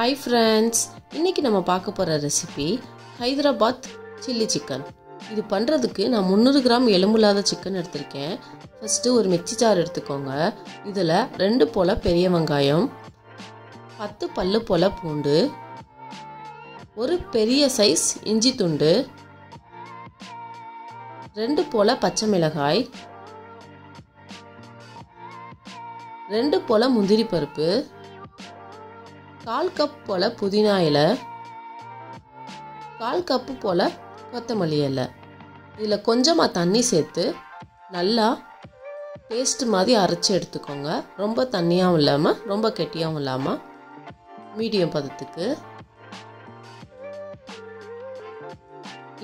Hi friends, இன்னைக்கு நம்ம பார்க்க போற ரெசிபி ஹைதராபாத் சில்லி சிக்கன். இது பண்றதுக்கு நான் 300 கிராம் எலும்பில்லாத சிக்கன் எடுத்திருக்கேன். ஃபர்ஸ்ட் ஒரு மிக்ஸி ஜார் எடுத்துக்கோங்க. இதுல 2 போல பெரிய வெங்காயம், 10 பல்லு போல பூண்டு, ஒரு பெரிய சைஸ் இஞ்சி துண்டு, 2 போல பச்சை மிளகாய், 2 போல முந்திரி பருப்பு, 1/4 கப் போல புதினா இலை, 1/4 கப் போல கொத்தமல்லி இலை. இதில் கொஞ்சமாக தண்ணி சேர்த்து நல்லா பேஸ்ட் மாதிரி அரைச்சி எடுத்துக்கோங்க. ரொம்ப தண்ணியாகவும் இல்லாமல் ரொம்ப கெட்டியாகவும் இல்லாமல் மீடியம் பதத்துக்கு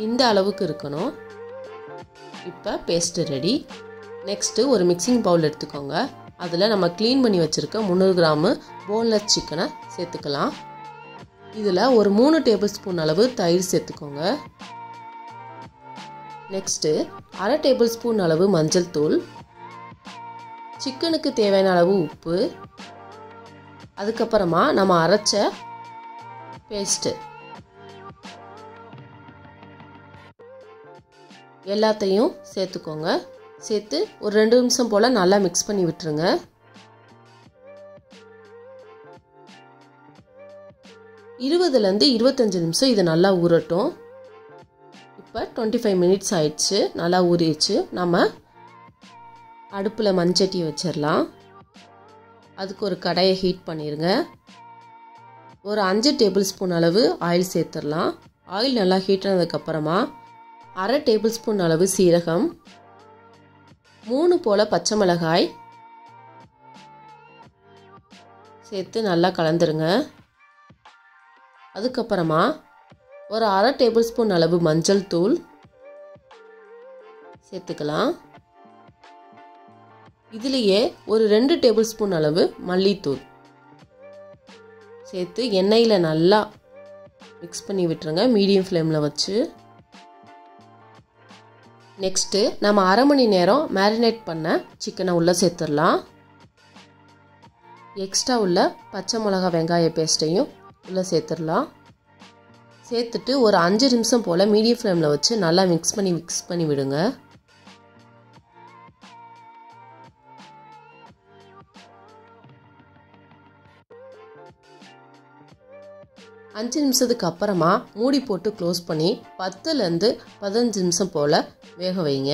இந்த அளவுக்கு இருக்கணும். இப்போ பேஸ்ட்டு ரெடி. நெக்ஸ்ட்டு ஒரு மிக்சிங் பவுல் எடுத்துக்கோங்க. அதில் நம்ம க்ளீன் பண்ணி வச்சுருக்க 300 கிராமு போன்லெஸ் சிக்கனை சேர்த்துக்கலாம். இதில் ஒரு 3 டேபிள் ஸ்பூன் அளவு தயிர் சேர்த்துக்கோங்க. நெக்ஸ்ட்டு 1/2 டேபிள் ஸ்பூன் அளவு மஞ்சள் தூள், சிக்கனுக்கு தேவையான அளவு உப்பு, அதுக்கப்புறமா நம்ம அரைச்ச பேஸ்ட்டு எல்லாத்தையும் சேர்த்துக்கோங்க. சேர்த்து ஒரு 2 நிமிஷம் போல் நல்லா மிக்ஸ் பண்ணி விட்டுருங்க. இருபதுலேருந்து 25 நிமிஷம் இது நல்லா ஊறட்டும். இப்போ 25 மினிட்ஸ் ஆயிடுச்சு, நல்லா ஊறிடுச்சு. நம்ம அடுப்பில் மண்சட்டி வச்சிடலாம். அதுக்கு ஒரு கடாயை ஹீட் பண்ணிடுங்க. ஒரு 5 டேபிள் ஸ்பூன் அளவு ஆயில் சேர்த்துடலாம். ஆயில் நல்லா ஹீட் ஆனதுக்கப்புறமா 1/2 டேபிள் ஸ்பூன் அளவு சீரகம், 3 போல பச்சை மிளகாய் சேர்த்து நல்லா கலந்துருங்க. அதுக்கப்புறமா ஒரு 1/2 டேபிள் ஸ்பூன் அளவு மஞ்சள் தூள் சேர்த்துக்கலாம். இதுலேயே ஒரு 2 டேபிள் ஸ்பூன் அளவு மல்லித்தூள் சேர்த்து எண்ணெயில் நல்லா மிக்ஸ் பண்ணி விட்டுருங்க, மீடியம் ஃப்ளேமில் வச்சு. நெக்ஸ்ட்டு நம்ம 1/2 மணி நேரம் மேரினேட் பண்ண சிக்கனை உள்ளே சேர்த்துடலாம். எக்ஸ்ட்ரா உள்ள பச்சை மிளகா வெங்காய பேஸ்ட்டையும் உள்ளே சேர்த்துடலாம். சேர்த்துட்டு ஒரு 5 நிமிஷம் போல் மீடியம் ஃப்ளேமில் வச்சு நல்லா மிக்ஸ் பண்ணி விடுங்க. அஞ்சு நிமிஷத்துக்கு அப்புறமா மூடி போட்டு க்ளோஸ் பண்ணி 10லேருந்து 15 நிமிஷம் போல் வேக வைங்க.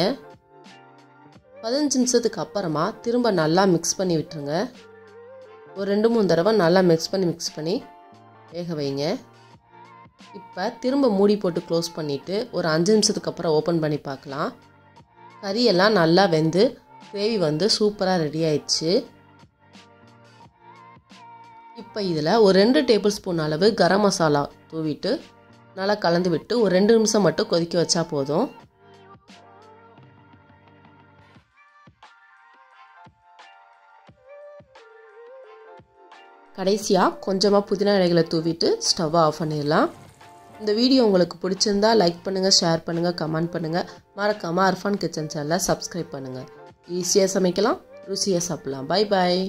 15 நிமிஷத்துக்கு அப்புறமா திரும்ப நல்லா மிக்ஸ் பண்ணி விட்டுருங்க. ஒரு 2-3 தடவை நல்லா மிக்ஸ் பண்ணி வேக வைங்க. இப்போ திரும்ப மூடி போட்டு க்ளோஸ் பண்ணிவிட்டு ஒரு 5 நிமிஷத்துக்கு அப்புறம் ஓப்பன் பண்ணி பார்க்கலாம். கறியெல்லாம் நல்லா வெந்து கிரேவி வந்து சூப்பராக ரெடி ஆயிடுச்சு. இப்போ இதில் ஒரு 2 டேபிள் ஸ்பூன் அளவு கரம் மசாலா தூவிட்டு நல்லா கலந்து விட்டு ஒரு 2 நிமிஷம் மட்டும் கொதிக்க வச்சா போதும். கடைசியாக கொஞ்சமாக புதினா இலைகளை தூவிட்டு ஸ்டவ்வை ஆஃப் பண்ணிடலாம். இந்த வீடியோ உங்களுக்கு பிடிச்சிருந்தா லைக் பண்ணுங்கள், ஷேர் பண்ணுங்கள், கமெண்ட் பண்ணுங்கள். மறக்காமல் அர்ஃபான் கிச்சன் சேனலை சப்ஸ்கிரைப் பண்ணுங்கள். ஈஸியாக சமைக்கலாம், ருசியாக சாப்பிடலாம். Bye bye.